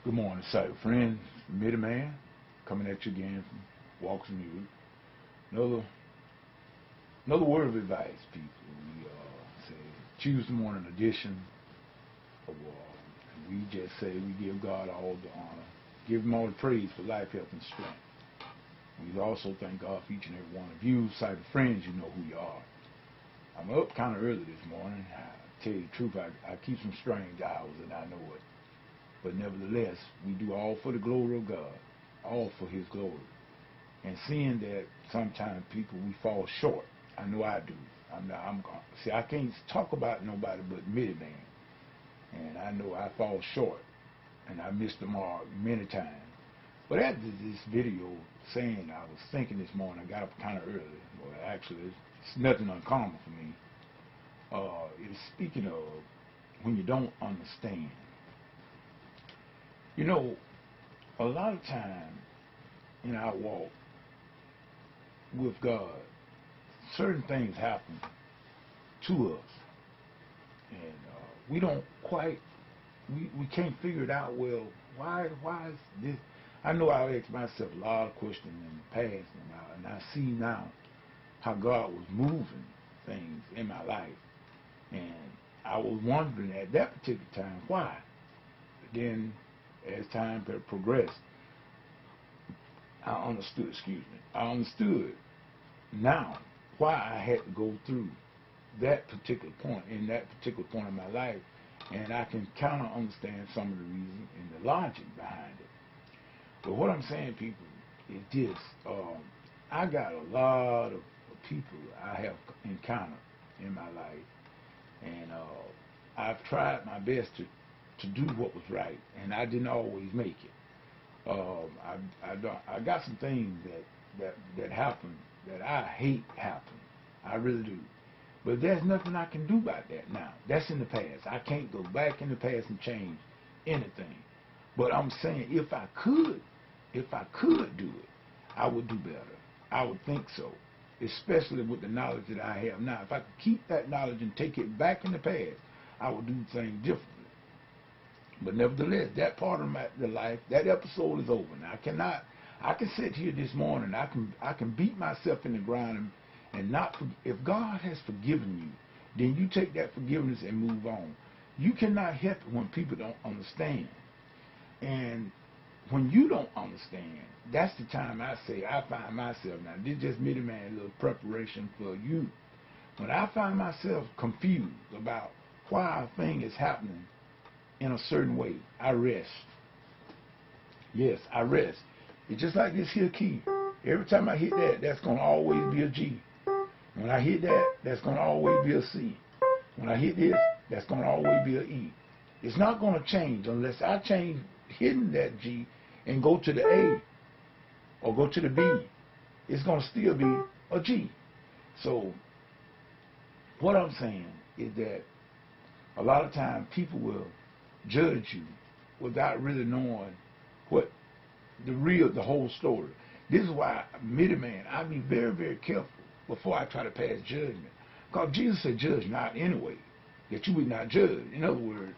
Good morning, cyber friends. Middy Man coming at you again from Walks and Music. Another word of advice, people. We say Tuesday morning edition of we just say we give God all the honor, give Him all the praise for life, health, and strength. We also thank God for each and every one of you, cyber friends. You know who you are. I'm up kind of early this morning. I tell you the truth, I keep some strange hours, and I know it. But nevertheless, we do all for the glory of God, all for His glory. And seeing that sometimes people, we fall short. I know I do. See, I can't talk about nobody but Middy Man. And I know I fall short, and I miss the mark many times. But after this video saying, I was thinking this morning, I got up kind of early. Well, actually, it's nothing uncommon for me. It is speaking of when you don't understand. You know, a lot of time in our walk with God, certain things happen to us, and we don't quite, we can't figure it out. Well, why is this? I know I asked myself a lot of questions in the past, and I see now how God was moving things in my life, and I was wondering at that particular time why. But then, as time progressed, I understood now why I had to go through that particular point in that particular point in my life, and I can kind of understand some of the reason and the logic behind it. But what I'm saying, people, is this: I got a lot of people I have encountered in my life, and I've tried my best to do what was right, and I didn't always make it. I got some things that happened that I hate happen. I really do. But there's nothing I can do about that now. That's in the past. I can't go back in the past and change anything. But I'm saying if I could do it, I would do better. I would think so. Especially with the knowledge that I have now. If I could keep that knowledge and take it back in the past, I would do things differently. But nevertheless, that part of the life, that episode is over. Now I can sit here this morning, I can beat myself in the ground and not, if God has forgiven you, then you take that forgiveness and move on. You cannot help it when people don't understand. And when you don't understand, that's the time I say I find myself, now this is just Middy Man, a little preparation for you. When I find myself confused about why a thing is happening in a certain way, I rest. Yes, I rest. It's just like this here key. Every time I hit that, that's going to always be a G. When I hit that, that's going to always be a C. When I hit this, that's going to always be an E. It's not going to change unless I change hitting that G and go to the A or go to the B. It's going to still be a G. So what I'm saying is that a lot of times people will judge you without really knowing what the whole story. This is why, Middy Man, I be very, very careful before I try to pass judgment. Because Jesus said, judge not anyway, that you would not judge. In other words,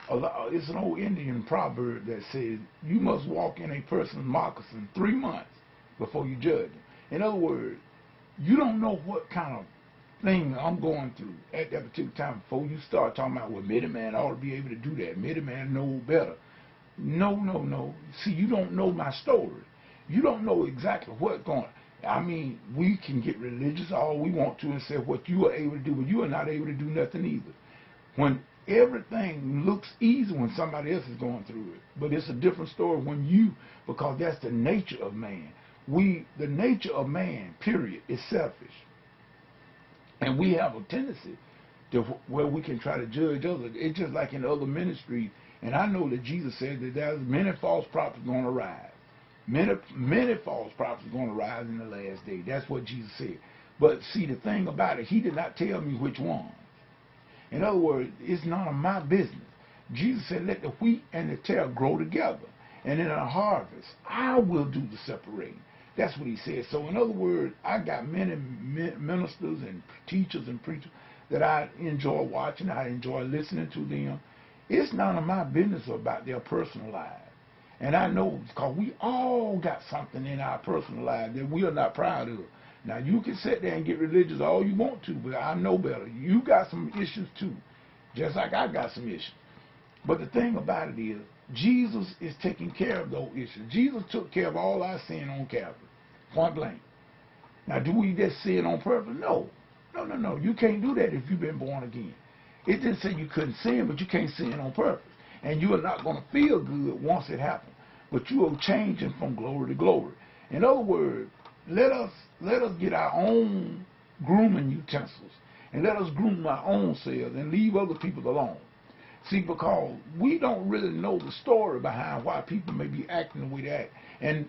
it's an old Indian proverb that says, you must walk in a person's moccasin 3 months before you judge him. In other words, you don't know what kind of thing I'm going through at that particular time before you start talking about, well, Middy Man ought to be able to do that. Middy Man know better. No. See, you don't know my story. You don't know exactly what's going on. I mean, we can get religious all we want to and say what you are able to do, but you are not able to do nothing either. When everything looks easy when somebody else is going through it, but it's a different story when you, because that's the nature of man. The nature of man, period, is selfish. And we have a tendency to where we can try to judge others. It's just like in other ministries. And I know that Jesus said that there's many false prophets going to rise. Many false prophets are going to rise in the last day. That's what Jesus said. But see, the thing about it, He did not tell me which one. In other words, it's none of my business. Jesus said, let the wheat and the tare grow together. And in a harvest, I will do the separating. That's what He said. So in other words, I got many ministers and teachers and preachers that I enjoy watching. I enjoy listening to them. It's none of my business about their personal lives. And I know because we all got something in our personal lives that we are not proud of. Now, you can sit there and get religious all you want to, but I know better. You got some issues too, just like I got some issues. But the thing about it is, Jesus is taking care of those issues. Jesus took care of all our sin on Calvary, point blank. Now, do we just sin on purpose? No. No, no, no. You can't do that if you've been born again. It didn't say you couldn't sin, but you can't sin on purpose. And you are not going to feel good once it happens. But you are changing from glory to glory. In other words, let us get our own grooming utensils. And let us groom our own selves and leave other people alone. See, because we don't really know the story behind why people may be acting the way they act. And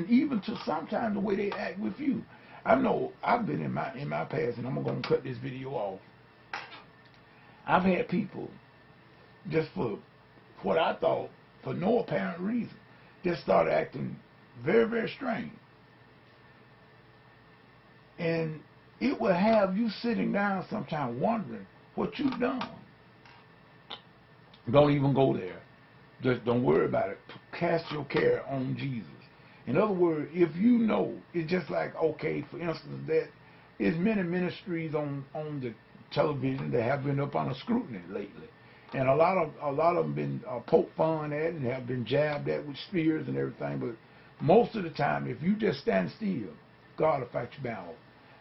even to sometimes the way they act with you. I know I've been in my past, and I'm going to cut this video off. I've had people, just for what I thought, for no apparent reason, just started acting very, very strange. And it will have you sitting down sometime wondering what you've done. Don't even go there. Just don't worry about it. Cast your care on Jesus. In other words, if you know, it's just like, okay, for instance, that there's many ministries on the television that have been up under scrutiny lately. And a lot of them been poked fun at and have been jabbed at with spears and everything. But most of the time, if you just stand still, God will fight your battle.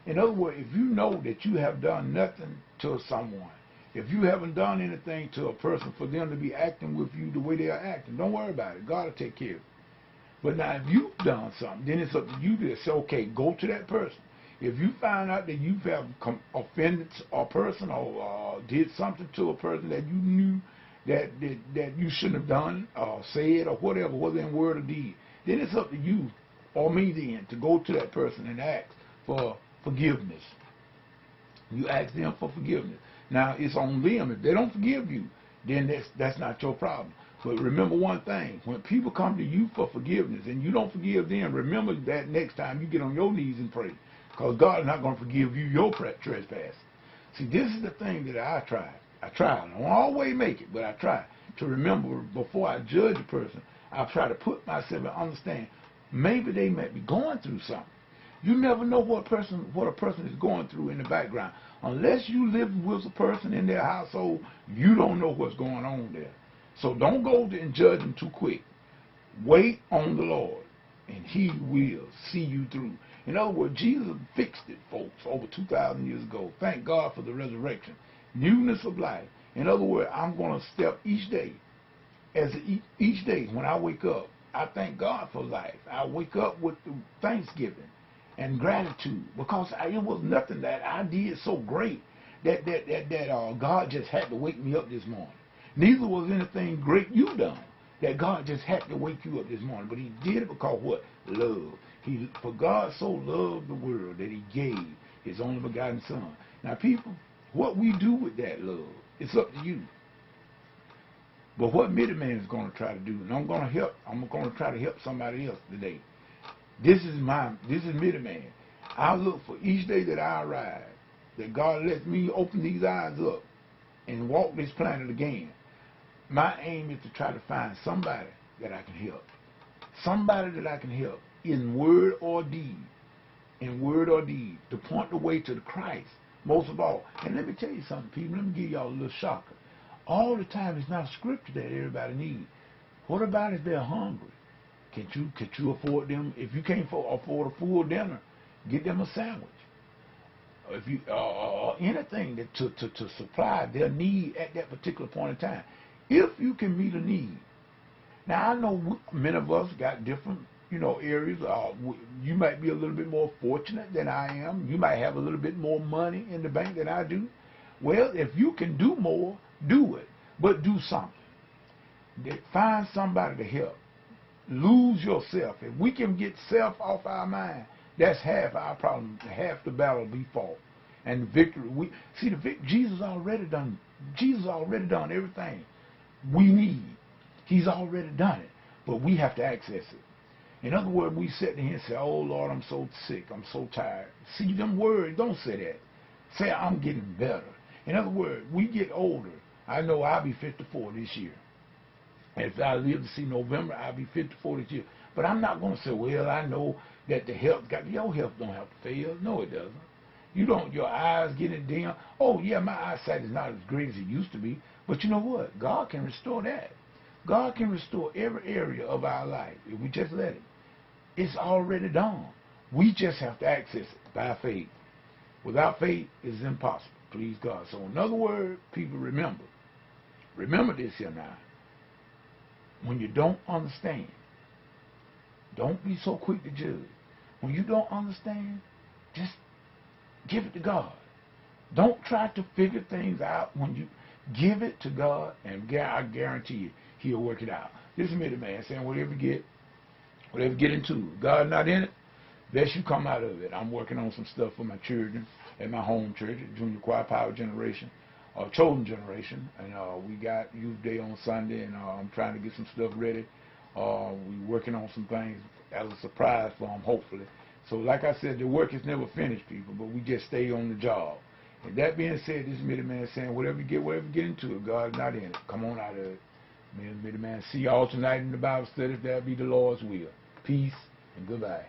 In other words, if you know that you have done nothing to someone, if you haven't done anything to a person for them to be acting with you the way they are acting, don't worry about it. God will take care of it. But now if you've done something, then it's up to you to say, okay, go to that person. If you find out that you have offended a person or did something to a person that you knew that you shouldn't have done or said or whatever, whether in word or deed, then it's up to you or me then to go to that person and ask for forgiveness. You ask them for forgiveness. Now, it's on them. If they don't forgive you, then that's not your problem. But remember one thing. When people come to you for forgiveness and you don't forgive them, remember that next time you get on your knees and pray. Because God is not going to forgive you your trespass. See, this is the thing that I try. I don't always make it, but I try to remember before I judge a person. I try to put myself and understand maybe they might be going through something. You never know what a person is going through in the background. Unless you live with a person in their household, you don't know what's going on there. So don't go and judge them too quick. Wait on the Lord, and He will see you through. In other words, Jesus fixed it, folks, over 2,000 years ago. Thank God for the resurrection. Newness of life. In other words, I'm going to step each day. Each day when I wake up, I thank God for life. I wake up with thanksgiving and gratitude, because it was nothing that I did so great that God just had to wake me up this morning. Neither was anything great you done that God just had to wake you up this morning. But He did it because what? Love. For God so loved the world that He gave His only begotten Son. Now, people, what we do with that love, it's up to you. But what Middleman is going to try to do, and I'm going to try to help somebody else today. This is Middleman. I look for each day that I arrive, that God lets me open these eyes up and walk this planet again. My aim is to try to find somebody that I can help. Somebody that I can help in word or deed. In word or deed. To point the way to the Christ, most of all. And let me tell you something, people. Let me give y'all a little shocker. All the time, it's not a scripture that everybody needs. What about if they're hungry? Could you afford them? If you can't afford a full dinner, get them a sandwich. If you anything to supply their need at that particular point in time. If you can meet a need. Now, I know many of us got different, areas. You might be a little bit more fortunate than I am. You might have a little bit more money in the bank than I do. Well, if you can do more, do it. But do something. Find somebody to help. Lose yourself. If we can get self off our mind, that's half our problem. Half the battle will be fought. And the victory, Jesus already done everything we need. He's already done it. But we have to access it. In other words, we sit here and say, oh Lord, I'm so sick, I'm so tired. See, them words, don't say that. Say, I'm getting better. In other words, we get older. I know I'll be 54 this year. If I live to see November, I'll be 54 this year. But I'm not going to say, well, I know that the health, your health don't have to fail. No, it doesn't. You don't, your eyes getting dim. Oh, yeah, my eyesight is not as great as it used to be. But you know what? God can restore that. God can restore every area of our life if we just let Him. It's already done. We just have to access it by faith. Without faith, it's impossible. Please God. So in other words, people remember. Remember this here now. When you don't understand, don't be so quick to judge. When you don't understand, just give it to God. Don't try to figure things out. When you give it to God, and I guarantee you, He'll work it out. This is me, the man, saying whatever you get into, God not in it, best you come out of it. I'm working on some stuff for my children at my home church, Junior Choir Power Generation, Chosen Generation, and we got Youth Day on Sunday, and I'm trying to get some stuff ready. We're working on some things as a surprise for them, hopefully. So like I said, the work is never finished, people, but we just stay on the job. And that being said, this is me, the man, saying whatever you get into it, God's not in it. Come on out of it. Me, the man. See y'all tonight in the Bible study, if that be the Lord's will. Peace and goodbye.